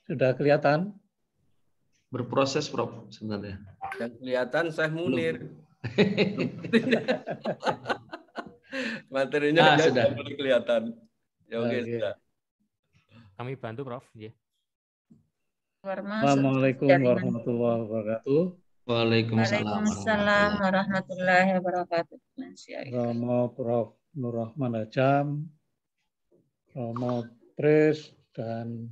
Sudah kelihatan? Berproses, Prof, sebenarnya. Yang kelihatan Syekh Munir. Materinya sudah mulai kelihatan. Ya, oke, Oke. sudah. Kami bantu, Prof. Ya. Assalamualaikum warahmatullahi wabarakatuh. Waalaikumsalam warahmatullahi wabarakatuh. Romo Prof. Nur Rahman Ajam, Romo Pres, dan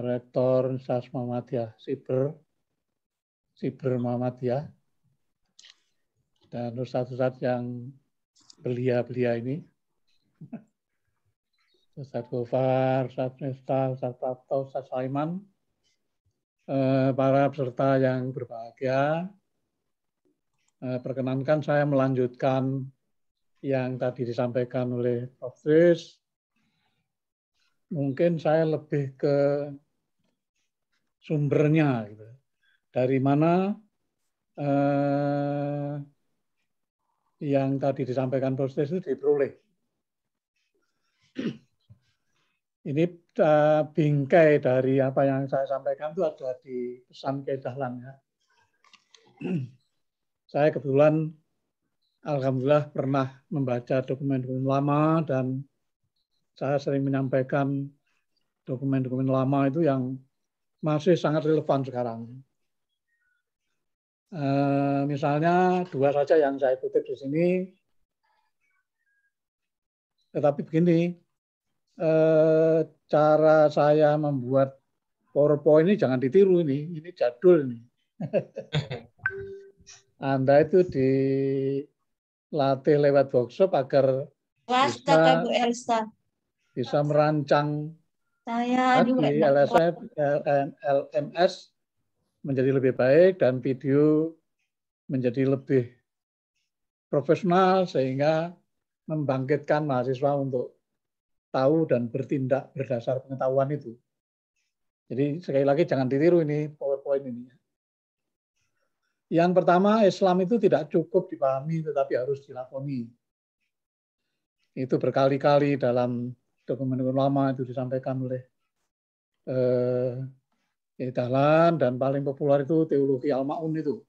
Rektor Universitas Muhammadiyah Siber Muhammadiyah, dan ustadz-ustadz yang belia-belia ini, Ustadz Gofar, Ustadz Miftah, Ustadz Prapto, Ustadz Saiman, para peserta yang berbahagia, perkenankan saya melanjutkan yang tadi disampaikan oleh Prof. Tris. Mungkin saya lebih ke sumbernya, gitu. Dari mana yang tadi disampaikan Prof. Tris itu diperoleh. Ini bingkai dari apa yang saya sampaikan itu ada di pesan Kedahlan, ya. Saya kebetulan alhamdulillah pernah membaca dokumen-dokumen lama dan saya sering menyampaikan dokumen-dokumen lama itu yang masih sangat relevan sekarang. Misalnya dua saja yang saya kutip di sini. Tetapi begini, cara saya membuat PowerPoint ini jangan ditiru ini jadul ini. Anda itu dilatih lewat workshop agar bisa merancang tadi LMS menjadi lebih baik dan video menjadi lebih profesional sehingga membangkitkan mahasiswa untuk tahu dan bertindak berdasar pengetahuan itu. Jadi sekali lagi jangan ditiru ini PowerPoint ini. Yang pertama, Islam itu tidak cukup dipahami tetapi harus dilakoni. Itu berkali-kali dalam dokumen lama itu disampaikan oleh Dahlan, dan paling populer itu teologi Al-Ma'un itu.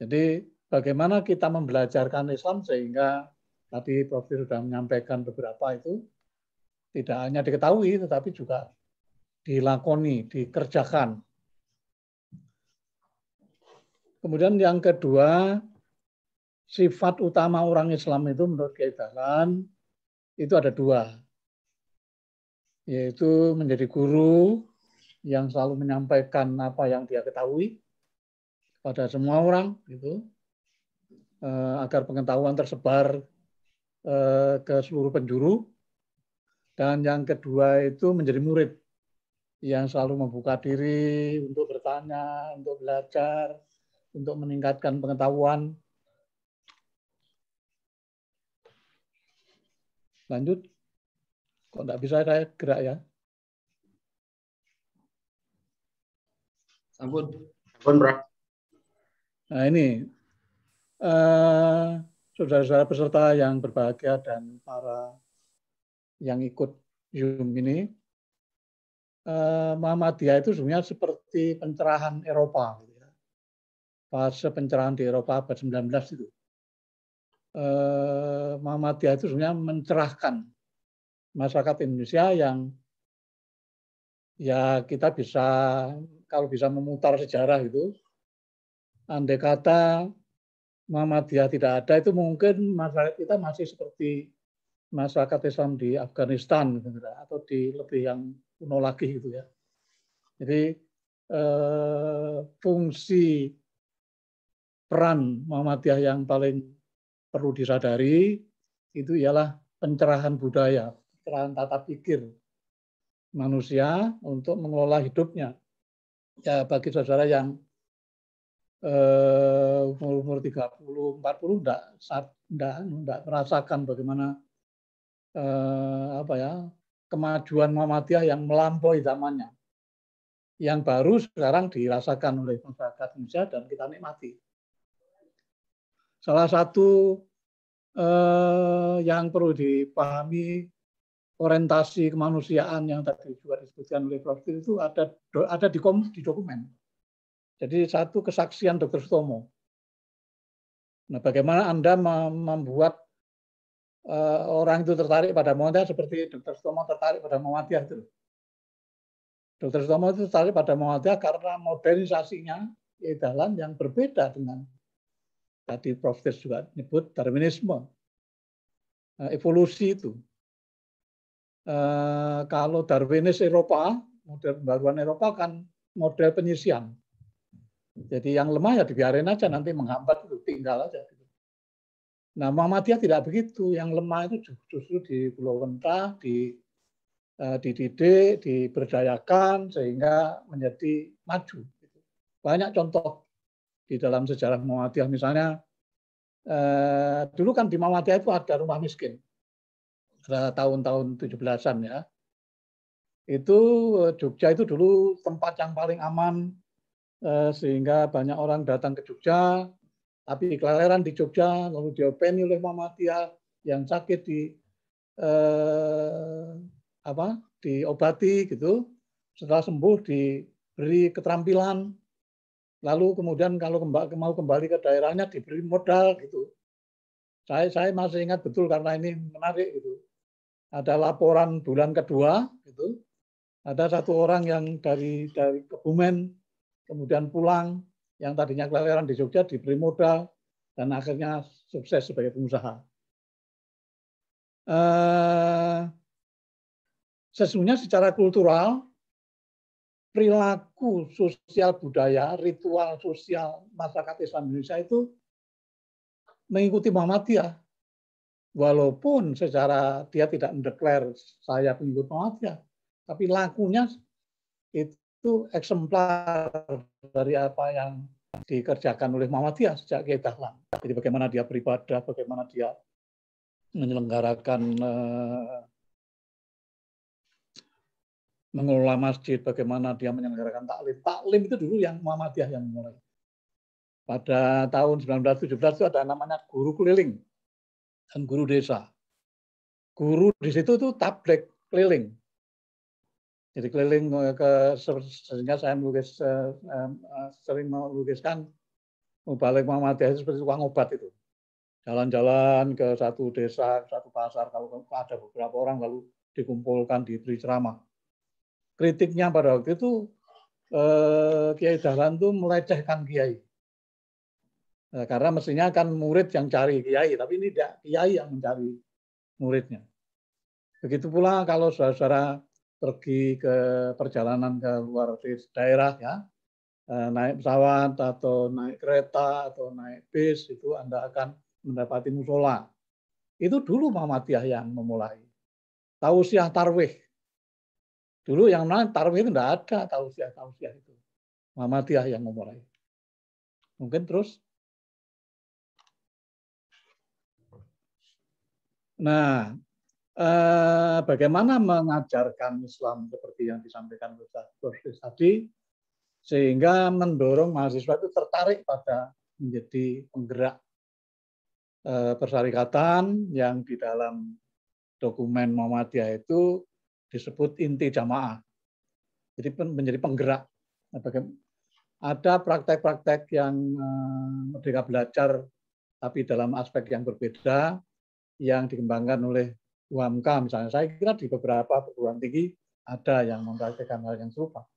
Jadi bagaimana kita membelajarkan Islam sehingga tadi Prof. sudah menyampaikan beberapa itu tidak hanya diketahui tetapi juga dilakoni, dikerjakan. Kemudian yang kedua, sifat utama orang Islam itu menurut Kiai Dahlan itu ada dua, yaitu menjadi guru yang selalu menyampaikan apa yang dia ketahui kepada semua orang, gitu, agar pengetahuan tersebar ke seluruh penjuru. Dan yang kedua itu menjadi murid yang selalu membuka diri untuk bertanya, untuk belajar, untuk meningkatkan pengetahuan. Lanjut. Kok enggak bisa saya gerak ya? Ampun, Bro. Nah ini, saudara-saudara peserta yang berbahagia dan para yang ikut Zoom ini, Muhammadiyah itu sebenarnya seperti pencerahan Eropa. Fase pencerahan di Eropa abad 19 itu. Muhammadiyah itu sebenarnya mencerahkan masyarakat Indonesia yang ya kita bisa, kalau bisa memutar sejarah itu, andai kata Muhammadiyah tidak ada, itu mungkin masyarakat kita masih seperti masyarakat Islam di Afghanistan atau di lebih yang kuno lagi gitu ya. Jadi fungsi peran Muhammadiyah yang paling perlu disadari itu ialah pencerahan budaya, pencerahan tata pikir manusia untuk mengelola hidupnya. Ya bagi saudara yang umur 30, 40 enggak merasakan bagaimana kemajuan Muhammadiyah yang melampaui zamannya. Yang baru sekarang dirasakan oleh masyarakat Indonesia dan kita nikmati. Salah satu yang perlu dipahami orientasi kemanusiaan yang tadi juga disebutkan oleh Prof. Itu ada di dokumen. Jadi satu kesaksian Dr. Sutomo. Nah, bagaimana Anda membuat orang itu tertarik pada Muhammadiyah seperti Dr. Sutomo tertarik pada Muhammadiyah itu. Dr. Sutomo itu tertarik pada Muhammadiyah karena modernisasinya jalan yang berbeda dengan tadi Prof. juga nyebut Darwinisme, evolusi itu. Kalau Darwinis Eropa, model pembaruan Eropa kan model penyisian. Jadi yang lemah ya dibiarin aja, nanti menghambat itu tinggal aja. Nah, Muhammadiyah tidak begitu. Yang lemah itu justru di Pulau Wenta, dididik, diberdayakan sehingga menjadi maju. Banyak contoh di dalam sejarah Muhammadiyah. Misalnya dulu kan di Muhammadiyah itu ada rumah miskin. Pada tahun-tahun 17-an ya. Itu Jogja itu dulu tempat yang paling aman sehingga banyak orang datang ke Jogja. Tapi keleleran di Jogja, lalu diopeni oleh Muhammadiyah, yang sakit diobati gitu. Setelah sembuh diberi keterampilan, lalu kemudian kalau mau kembali ke daerahnya diberi modal gitu. Saya masih ingat betul karena ini menarik gitu. Ada laporan bulan kedua gitu. Ada satu orang yang dari Kebumen kemudian pulang, yang tadinya keleleran di Jogja diberi modal dan akhirnya sukses sebagai pengusaha. Sesungguhnya secara kultural, perilaku sosial budaya, ritual sosial masyarakat Islam Indonesia itu mengikuti Muhammadiyah. Walaupun secara dia tidak mendeklar saya pengikut Muhammadiyah, tapi lakunya itu eksemplar dari apa yang dikerjakan oleh Muhammadiyah sejak Kiai Dahlan. Jadi bagaimana dia beribadah, bagaimana dia menyelenggarakan mengelola masjid, bagaimana dia menyelenggarakan taklim. Taklim itu dulu yang Muhammadiyah yang mulai. Pada tahun 1917 itu ada namanya guru keliling dan guru desa. Guru di situ itu tabligh keliling. Jadi keliling sehingga saya sering melukiskan mubalik Muhammadiyah itu seperti tukang obat itu. Jalan-jalan ke satu desa, satu pasar, kalau ada beberapa orang lalu dikumpulkan, diberi ceramah. Kritiknya pada waktu itu Kiai Dahlan itu melecehkan Kiai. Karena mestinya kan murid yang cari Kiai, tapi ini tidak Kiai yang mencari muridnya. Begitu pula kalau saudara-saudara pergi ke perjalanan ke luar daerah ya, naik pesawat atau naik kereta atau naik bis, itu Anda akan mendapati musola. Itu dulu Muhammadiyah yang memulai. Tausiah tarwih. Dulu yang namanya tarwih itu tidak ada tausiah itu. Muhammadiyah yang memulai. Mungkin terus. Nah, bagaimana mengajarkan Islam seperti yang disampaikan oleh Prof. tadi, sehingga mendorong mahasiswa itu tertarik pada menjadi penggerak persyarikatan yang di dalam dokumen Muhammadiyah itu disebut inti jamaah. Jadi menjadi penggerak. Ada praktek-praktek yang Merdeka Belajar, tapi dalam aspek yang berbeda, yang dikembangkan oleh UMK misalnya. Saya kira di beberapa perguruan tinggi ada yang mempraktikkan hal yang serupa.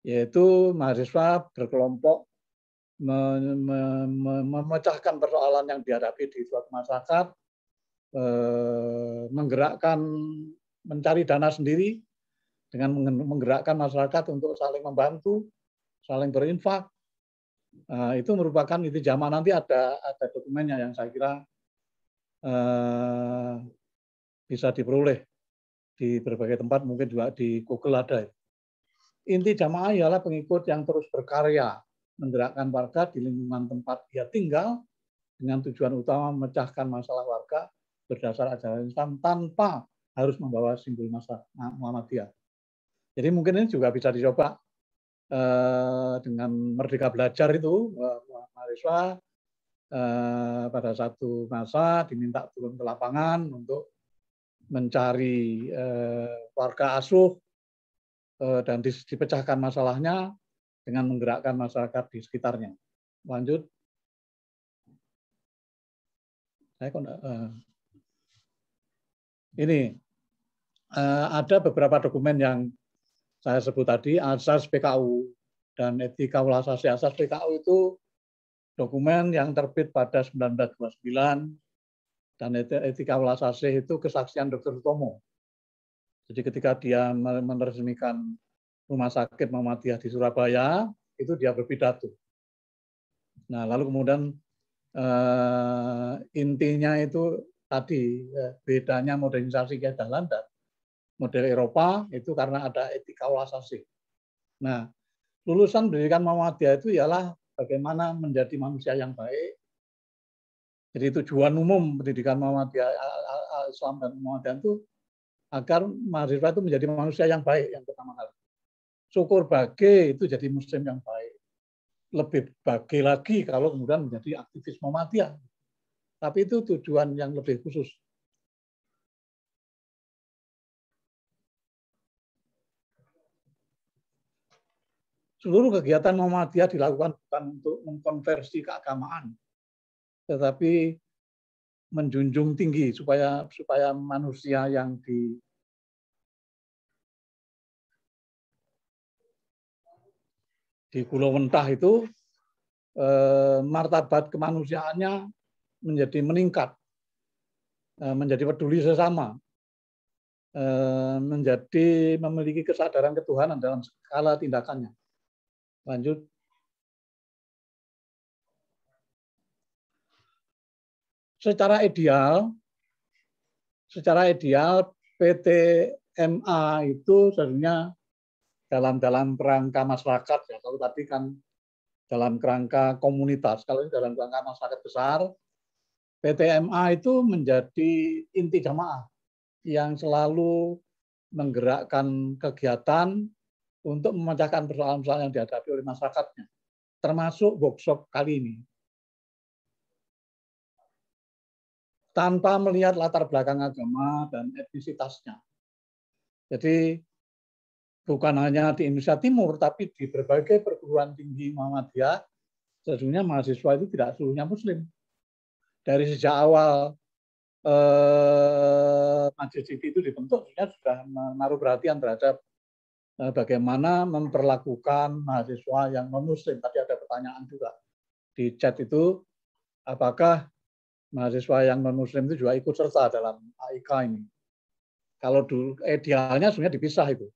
Yaitu mahasiswa berkelompok memecahkan persoalan yang dihadapi di suatu masyarakat, menggerakkan, mencari dana sendiri dengan menggerakkan masyarakat untuk saling membantu, saling berinfak. Itu merupakan inti jamaah. Nanti ada dokumennya yang saya kira bisa diperoleh di berbagai tempat, mungkin juga di Google ada. Inti jamaah ialah pengikut yang terus berkarya, menggerakkan warga di lingkungan tempat dia tinggal dengan tujuan utama memecahkan masalah warga berdasar ajaran Islam tanpa harus membawa simbol Muhammadiyah. Jadi mungkin ini juga bisa dicoba dengan Merdeka Belajar itu, mahasiswa pada satu masa diminta turun ke lapangan untuk mencari warga asuh dan dipecahkan masalahnya dengan menggerakkan masyarakat di sekitarnya. Lanjut. Ini ada beberapa dokumen yang saya sebut tadi, Asas PKU dan Etika Ulasasi. Asas PKU itu dokumen yang terbit pada 1929 dan Etika Ulasasi itu kesaksian Dr. Sutomo. Jadi ketika dia meresmikan Rumah Sakit Muhammadiyah di Surabaya, itu dia berpidato. Nah, lalu kemudian intinya itu tadi bedanya modernisasi keadalan dan model Eropa itu karena ada etika ulasasi. Nah, lulusan pendidikan Muhammadiyah itu ialah bagaimana menjadi manusia yang baik. Jadi tujuan umum pendidikan Muhammadiyah, Islam dan Muhammadiyah itu agar mahasiswa itu menjadi manusia yang baik yang pertama kali. Syukur bage itu jadi muslim yang baik. Lebih bage lagi kalau kemudian menjadi aktivis Muhammadiyah. Tapi itu tujuan yang lebih khusus. Seluruh kegiatan Muhammadiyah dilakukan bukan untuk mengkonversi keagamaan, tetapi menjunjung tinggi supaya manusia yang di Pulau Wentah itu martabat kemanusiaannya menjadi meningkat, menjadi peduli sesama, menjadi memiliki kesadaran ketuhanan dalam skala tindakannya. Lanjut. Secara ideal PTMA itu sebenarnya dalam kerangka masyarakat ya. Kalau tadi kan dalam kerangka komunitas, kalau ini dalam kerangka masyarakat besar, PTMA itu menjadi inti jamaah yang selalu menggerakkan kegiatan untuk memecahkan persoalan-persoalan yang dihadapi oleh masyarakatnya, termasuk workshop kali ini. Tanpa melihat latar belakang agama dan etnisitasnya. Jadi bukan hanya di Indonesia Timur, tapi di berbagai perguruan tinggi Muhammadiyah, sesungguhnya mahasiswa itu tidak seluruhnya Muslim. Dari sejak awal Majelis itu dibentuk, sudah menaruh perhatian terhadap bagaimana memperlakukan mahasiswa yang non-Muslim. Tadi ada pertanyaan juga di chat itu, apakah mahasiswa yang non-Muslim itu juga ikut serta dalam AIK ini. Kalau dulu idealnya sebenarnya dipisah itu.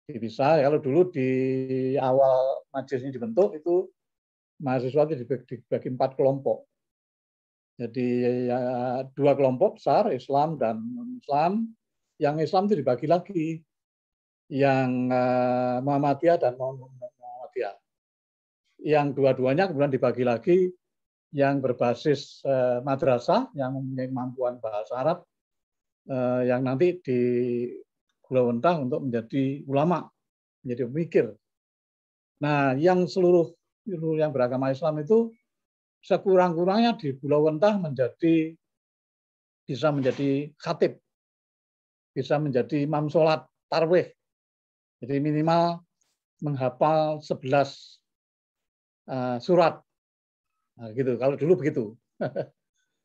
Dipisah, kalau dulu di awal majelis ini dibentuk itu mahasiswa itu dibagi 4 kelompok. Jadi ya, 2 kelompok besar, Islam dan non-Islam. Yang Islam itu dibagi lagi. Yang Muhammadiyah dan non-Muhammadiyah. Yang dua-duanya kemudian dibagi lagi yang berbasis madrasah, yang mempunyai kemampuan bahasa Arab, yang nanti di Pulau Wentah untuk menjadi ulama, menjadi pemikir. Nah, yang seluruh yang beragama Islam itu sekurang-kurangnya di Pulau Wentah bisa menjadi khatib, bisa menjadi imam sholat, tarwih. Jadi minimal menghafal 11 surat. Nah, gitu. Kalau dulu begitu.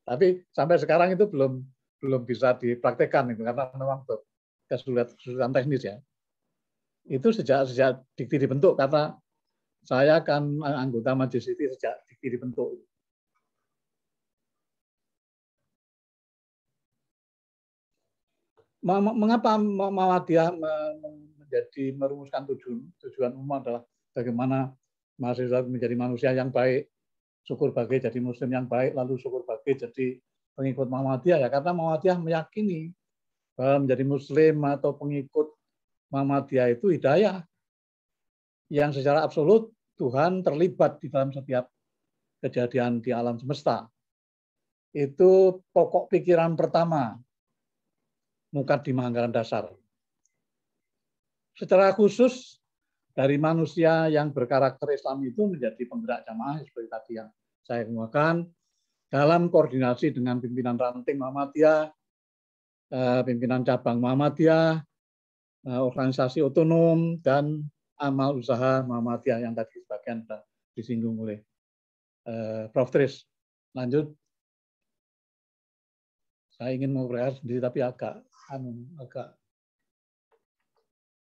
Tapi sampai sekarang itu belum bisa dipraktekkan itu karena memang kesulitan teknis ya. Itu sejak Dikti dibentuk karena saya kan anggota Majelis itu sejak Dikti dibentuk. Mengapa Muhammadiyah menjadi merumuskan tujuan umum adalah bagaimana mahasiswa menjadi manusia yang baik, syukur bagi jadi muslim yang baik, lalu syukur bagi jadi pengikut Muhammadiyah ya, karena Muhammadiyah meyakini bahwa menjadi muslim atau pengikut Muhammadiyah itu hidayah yang secara absolut Tuhan terlibat di dalam setiap kejadian di alam semesta. Itu pokok pikiran pertama Mukaddimah Anggaran Dasar. Secara khusus dari manusia yang berkarakter Islam itu menjadi penggerak jamaah seperti tadi yang saya kemukakan dalam koordinasi dengan pimpinan ranting Muhammadiyah, pimpinan cabang Muhammadiyah, organisasi otonom, dan amal usaha Muhammadiyah yang tadi sebagian sudah disinggung oleh Prof. Tris. Lanjut. Saya ingin memperlihatkan sendiri tapi agak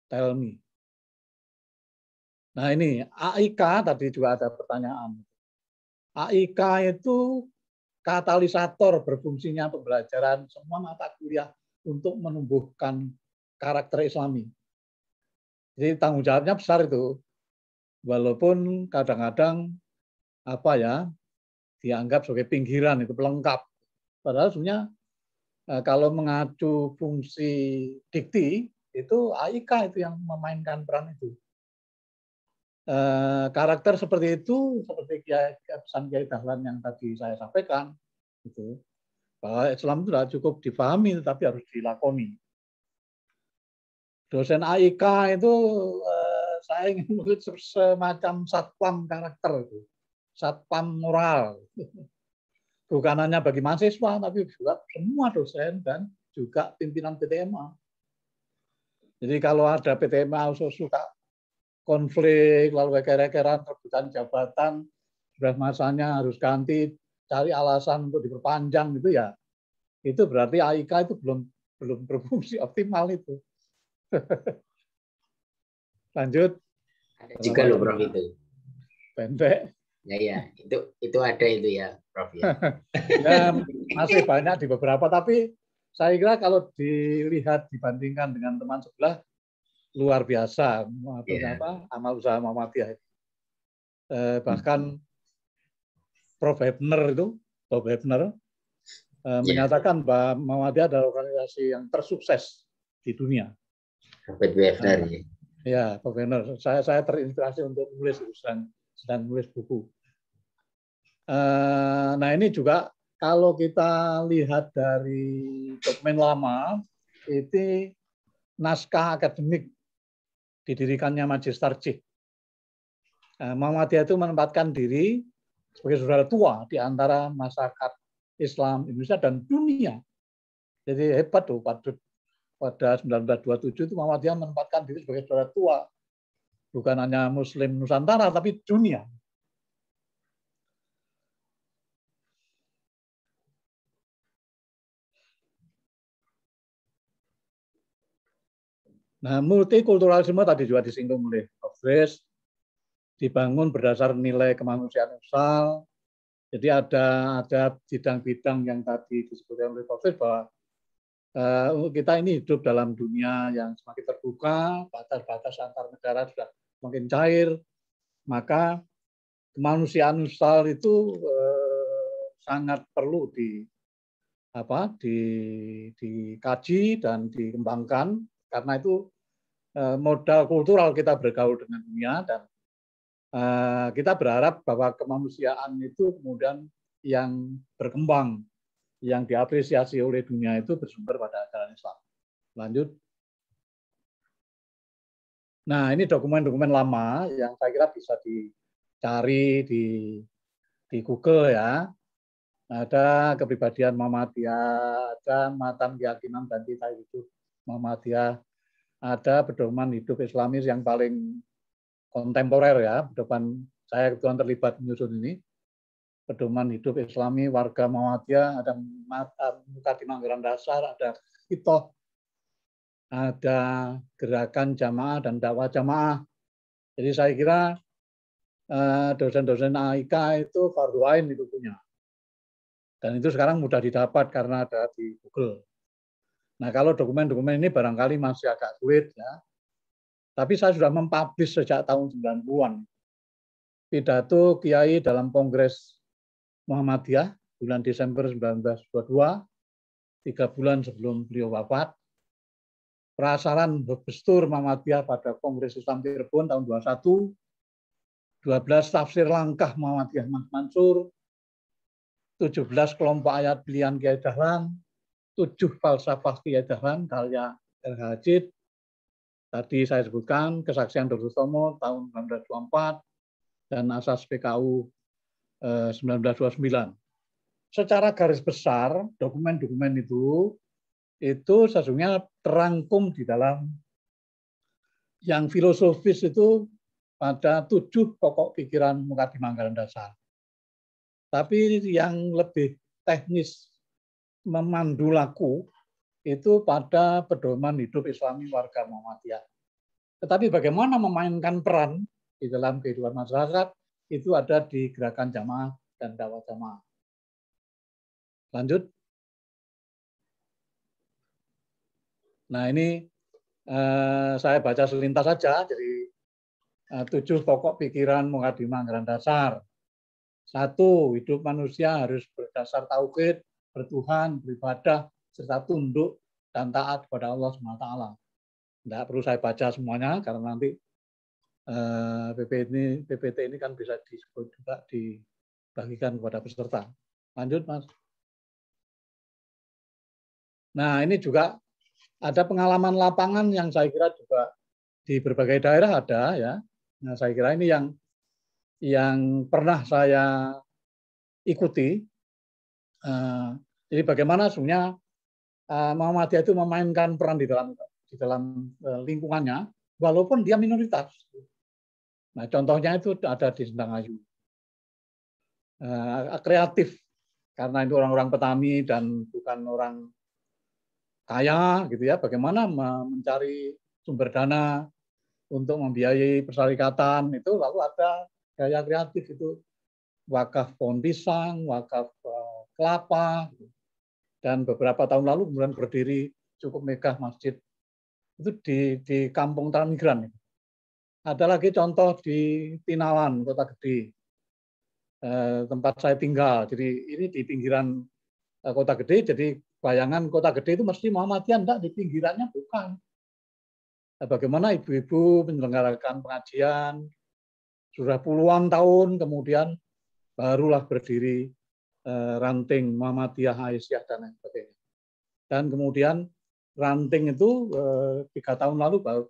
tell me. Nah ini AIK tadi juga ada pertanyaan. AIK itu katalisator berfungsinya pembelajaran semua mata kuliah untuk menumbuhkan karakter Islami. Jadi tanggung jawabnya besar itu. Walaupun kadang-kadang dianggap sebagai pinggiran, itu pelengkap. Padahal sebenarnya kalau mengacu fungsi dikti, itu AIK itu yang memainkan peran itu. Karakter seperti itu, seperti pesan Kiai Dahlan yang tadi saya sampaikan, gitu, bahwa Islam itu tidak cukup dipahami, tetapi harus dilakoni. Dosen AIK itu saya ingin melihat semacam satpam karakter, itu, satpam moral. Bukan hanya bagi mahasiswa, tapi juga semua dosen dan juga pimpinan PTMA. Jadi kalau ada PTMA suka konflik, lalu keker-kekeran, rebutan jabatan, sudah masanya harus ganti, cari alasan untuk diperpanjang gitu ya, itu berarti AIK itu belum berfungsi optimal itu. Lanjut. Ada juga loh Prof itu. Pendek. Ya, itu ada itu ya, Prof ya. Ya, masih banyak di beberapa, tapi saya kira kalau dilihat dibandingkan dengan teman sebelah luar biasa, amal usaha Muhammadiyah. Bahkan Prof Hebner menyatakan bahwa Muhammadiyah adalah organisasi yang tersukses di dunia. Prof Hebner. Ya, Prof Hebner. Saya terinspirasi untuk menulis, sedang menulis buku. Nah ini juga kalau kita lihat dari dokumen lama, itu naskah akademik didirikannya Majelis Tarjih. Muhammadiyah itu menempatkan diri sebagai saudara tua di antara masyarakat Islam Indonesia dan dunia. Jadi hebat tuh pada 1927 itu Muhammadiyah menempatkan diri sebagai saudara tua. Bukan hanya Muslim Nusantara, tapi dunia. Nah, multikulturalisme tadi juga disinggung oleh Prof. Tris, dibangun berdasar nilai kemanusiaan universal. Jadi ada bidang-bidang yang tadi disebutkan oleh Prof. Tris bahwa kita ini hidup dalam dunia yang semakin terbuka, batas-batas antar negara sudah semakin cair, maka kemanusiaan universal itu sangat perlu dikaji dan dikembangkan, karena itu modal kultural kita bergaul dengan dunia, dan kita berharap bahwa kemanusiaan itu kemudian yang berkembang, yang diapresiasi oleh dunia itu bersumber pada ajaran Islam. Lanjut. Nah, ini dokumen-dokumen lama yang saya kira bisa dicari di Google ya. Ada kepribadian Muhammadiyah, ada matan keyakinan dan cita hidup Muhammadiyah, ada pedoman hidup Islamis yang paling kontemporer ya, pedoman saya kebetulan terlibat menyusun ini, pedoman hidup Islami warga Muhammadiyah, ada Mukadimah Anggaran Dasar, ada Hitoh, ada gerakan jamaah dan dakwah jamaah. Jadi saya kira dosen-dosen AIK itu fardu ain itu punya. Dan itu sekarang mudah didapat karena ada di Google. Nah, kalau dokumen-dokumen ini barangkali masih agak sulit ya. Tapi saya sudah mempublish sejak tahun 90-an. Pidato Kiai dalam Kongres Muhammadiyah bulan Desember 1922, 3 bulan sebelum beliau wafat. Prasaran Bestur Muhammadiyah pada Kongres Islam Cirebon tahun 21, 12 tafsir langkah Muhammadiyah Mas Mansur, 17 kelompok ayat pilihan Kiai Dahlan, 7 falsafah Kiai Dahlan karya R. Hajid. Tadi saya sebutkan kesaksian Dr. Tomo tahun 1924 dan asas PKU 1929. Secara garis besar dokumen-dokumen itu itu sesungguhnya terangkum di dalam yang filosofis itu pada 7 pokok pikiran Mukadimah Anggaran Dasar. Tapi yang lebih teknis memandu laku itu pada pedoman hidup Islami warga Muhammadiyah. Tetapi bagaimana memainkan peran di dalam kehidupan masyarakat itu ada di gerakan jamaah dan dakwah jamaah. Lanjut. Nah ini saya baca selintas saja, jadi 7 pokok pikiran Mukadimah Anggaran Dasar. 1, hidup manusia harus berdasar tauhid, bertuhan, beribadah, serta tunduk dan taat kepada Allah SWT. Tidak perlu saya baca semuanya, karena nanti PPT ini kan bisa disebut juga dibagikan kepada peserta. Lanjut, Mas. Nah, ini juga ada pengalaman lapangan yang saya kira juga di berbagai daerah ada ya. Nah, saya kira ini yang pernah saya ikuti. Jadi bagaimana sebenarnya Muhammadiyah itu memainkan peran di dalam lingkungannya, walaupun dia minoritas. Nah, contohnya itu ada di Sendangayu. Kreatif, karena itu orang-orang petani dan bukan orang kaya, gitu ya. Bagaimana mencari sumber dana untuk membiayai persyarikatan itu, lalu ada gaya kreatif itu wakaf pohon pisang, wakaf kelapa, dan beberapa tahun lalu kemudian berdiri cukup megah masjid itu di kampung transmigran. Ada lagi contoh di Tinawan, Kota Gede, tempat saya tinggal. Jadi ini di pinggiran Kota Gede, jadi bayangan Kota Gede itu mesti Muhammadiyah, enggak, di pinggirannya bukan. Bagaimana ibu-ibu menyelenggarakan pengajian, sudah puluhan tahun kemudian barulah berdiri ranting Muhammadiyah, Aisyah, dan lain sebagainya. Dan kemudian ranting itu 3 tahun lalu baru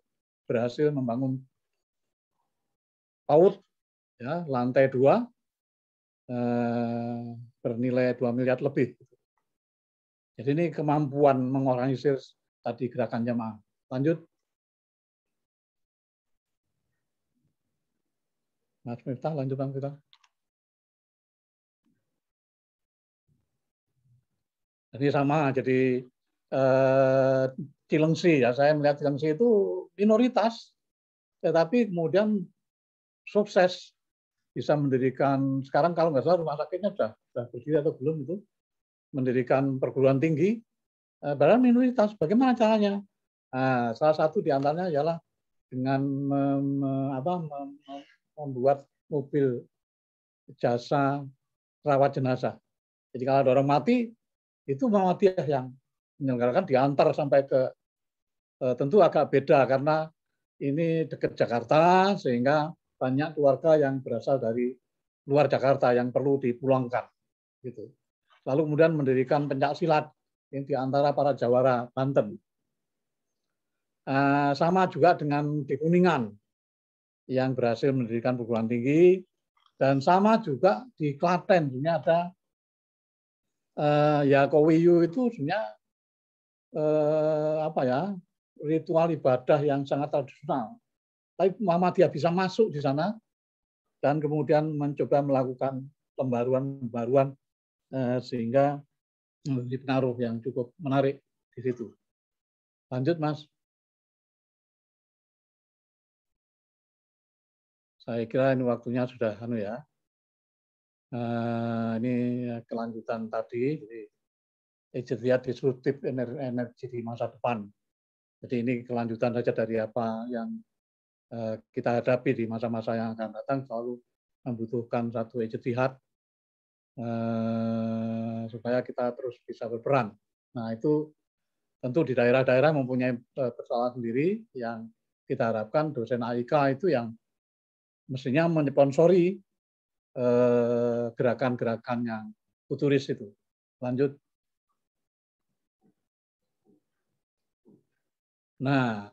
berhasil membangun PAUD, ya, lantai 2, bernilai 2 miliar lebih. Jadi ini kemampuan mengorganisir tadi gerakan jamaah. Lanjut. Mas Miftah, lanjut Bang Miftah. Jadi sama, jadi Cilengsi, ya saya melihat Cilengsi itu minoritas, tetapi kemudian sukses bisa mendirikan, sekarang kalau nggak salah rumah sakitnya sudah berdiri atau belum itu, mendirikan perguruan tinggi, padahal minoritas. Bagaimana caranya? Nah, salah satu di antaranya ialah dengan membuat mobil jasa rawat jenazah. Jadi kalau ada orang mati, itu Muhammadiyah yang menyelenggarakan, diantar sampai ke, tentu agak beda karena ini dekat Jakarta, sehingga banyak keluarga yang berasal dari luar Jakarta yang perlu dipulangkan. Gitu. Lalu kemudian mendirikan pencaksilat yang di antara para jawara Banten. Sama juga dengan di Kuningan yang berhasil mendirikan perguruan tinggi, dan sama juga di Klaten. Ini ada ya Kowiyu itu sebenarnya ritual ibadah yang sangat tradisional. Tapi Muhammadiyah bisa masuk di sana dan kemudian mencoba melakukan pembaruan sehingga menjadi pengaruh yang cukup menarik di situ. Lanjut, Mas. Saya kira ini waktunya sudah ya. Ini kelanjutan tadi, jadi ijtihad disruptif energi di masa depan. Jadi ini kelanjutan saja dari apa yang kita hadapi di masa-masa yang akan datang, selalu membutuhkan satu ijtihad supaya kita terus bisa berperan. Nah, itu tentu di daerah-daerah mempunyai persoalan sendiri yang kita harapkan dosen AIK itu yang mestinya mensponsori gerakan-gerakan yang futuris itu. Lanjut. Nah,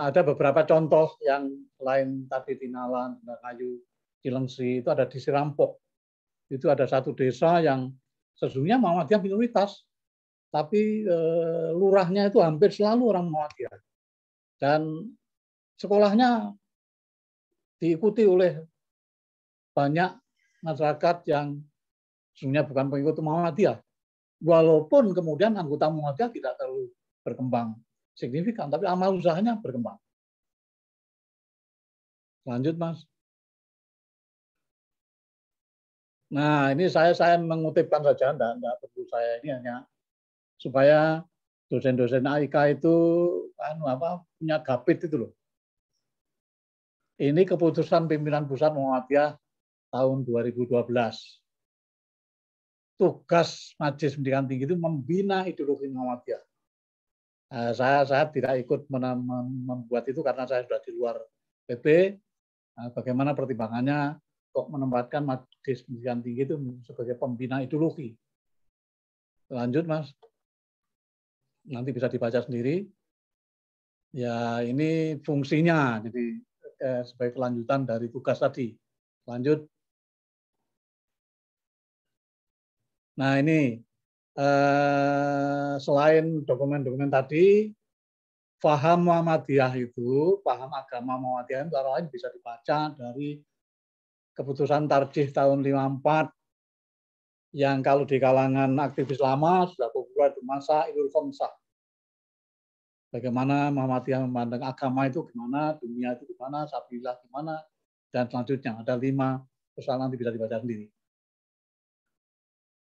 ada beberapa contoh yang lain tadi di Nalan, Sendangayu, Cilengsi, itu ada di Sirampok. Itu ada satu desa yang sesungguhnya Muhammadiyah minoritas, tapi lurahnya itu hampir selalu orang Muhammadiyah. Dan sekolahnya diikuti oleh banyak masyarakat yang sebenarnya bukan pengikut Muhammadiyah. Walaupun kemudian anggota Muhammadiyah tidak terlalu berkembang signifikan, tapi amal usahanya berkembang. Lanjut, Mas. Nah, ini saya mengutipkan saja, enggak perlu saya ini hanya supaya dosen-dosen AIK itu punya gapit itu loh. Ini keputusan pimpinan pusat Muhammadiyah tahun 2012. Tugas Majelis Pendidikan Tinggi itu membina ideologi Muhammadiyah. Saya tidak ikut membuat itu karena saya sudah di luar PP. Bagaimana pertimbangannya kok menempatkan Majelis Pendidikan Tinggi itu sebagai pembina ideologi? Lanjut, Mas. Nanti bisa dibaca sendiri. Ya, ini fungsinya. Jadi sebagai kelanjutan dari tugas tadi. Lanjut. Nah, ini selain dokumen-dokumen tadi, paham Muhammadiyah itu, paham agama Muhammadiyah itu antara lain bisa dibaca dari keputusan Tarjih tahun 54 yang kalau di kalangan aktivis lama sudah populer di masa Idul Khamsah. Bagaimana Muhammadiyah memandang agama itu gimana, dunia itu gimana, sabilillah gimana, dan selanjutnya ada 5 persoalan nanti bisa dibaca sendiri.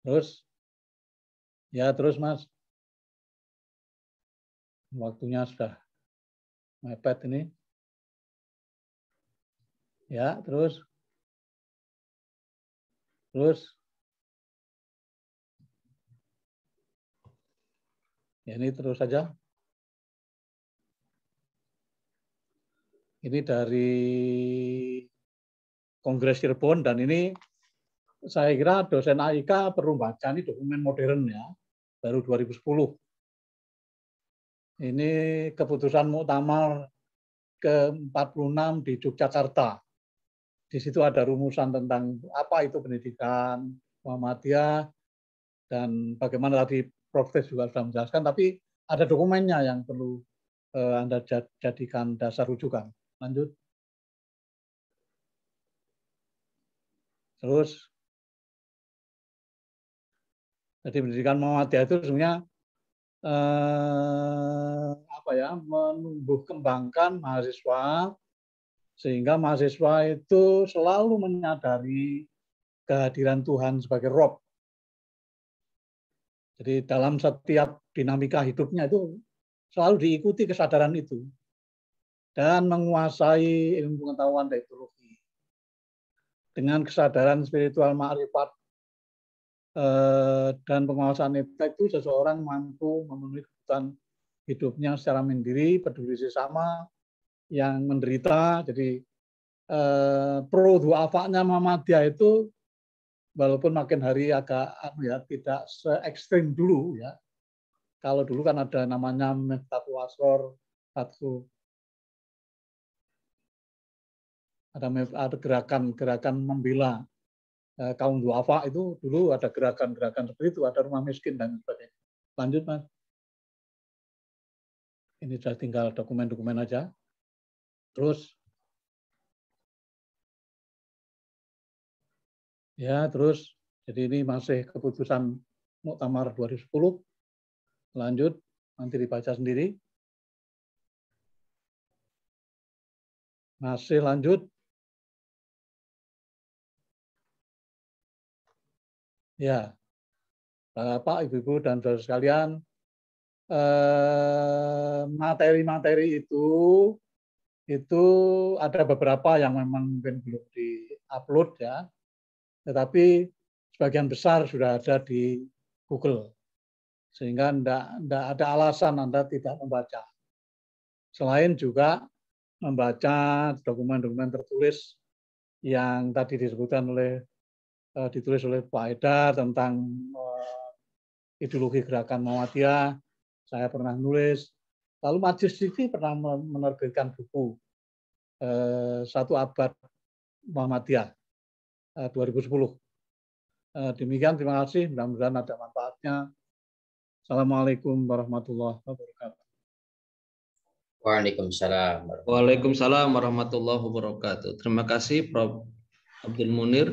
Terus Mas, waktunya sudah mepet ini. Ya, terus. Ya, ini terus saja. Ini dari Kongres Cirebon dan ini saya kira dosen AIK perlu baca ini dokumen modern ya, baru 2010. Ini keputusan Muktamar ke-46 di Yogyakarta. Di situ ada rumusan tentang apa itu pendidikan Muhammadiyah dan bagaimana tadi Prof. juga sudah menjelaskan, tapi ada dokumennya yang perlu Anda jadikan dasar rujukan. Lanjut. Terus, jadi pendidikan Muhammadiyah itu sebenarnya menumbuh kembangkan mahasiswa sehingga mahasiswa itu selalu menyadari kehadiran Tuhan sebagai Rob. Jadi dalam setiap dinamika hidupnya itu selalu diikuti kesadaran itu dan menguasai ilmu pengetahuan dan ideologi. Dengan kesadaran spiritual ma'rifat dan penguasaan itu seseorang mampu memenuhi kebutuhan hidupnya secara mandiri, peduli sesama yang menderita. Jadi pro du'afa'nya Muhammadiyah itu walaupun makin hari agak tidak se-ekstrim dulu ya. Kalau dulu kan ada namanya Miftahul Asror, ada gerakan membela kaum du'afa itu dulu ada gerakan-gerakan seperti itu, ada rumah miskin dan sebagainya. Lanjut, Mas. Ini sudah tinggal dokumen-dokumen aja. Terus jadi ini masih keputusan Muktamar 2010. Lanjut, nanti dibaca sendiri. Masih lanjut. Ya, Bapak, Ibu-ibu, dan saudara sekalian, materi-materi itu ada beberapa yang memang mungkin belum di-upload ya, tetapi sebagian besar sudah ada di Google, sehingga tidak ada alasan Anda tidak membaca. Selain juga membaca dokumen-dokumen tertulis yang tadi ditulis oleh Pak Haidar tentang ideologi gerakan Muhammadiyah, saya pernah nulis. Lalu Majelis TV pernah menerbitkan buku 1 Abad Muhammadiyah 2010. Demikian, terima kasih. Mudah-mudahan ada manfaatnya. Assalamualaikum warahmatullahi wabarakatuh. Waalaikumsalam. Waalaikumsalam warahmatullahi wabarakatuh. Terima kasih Prof. Abdul Munir.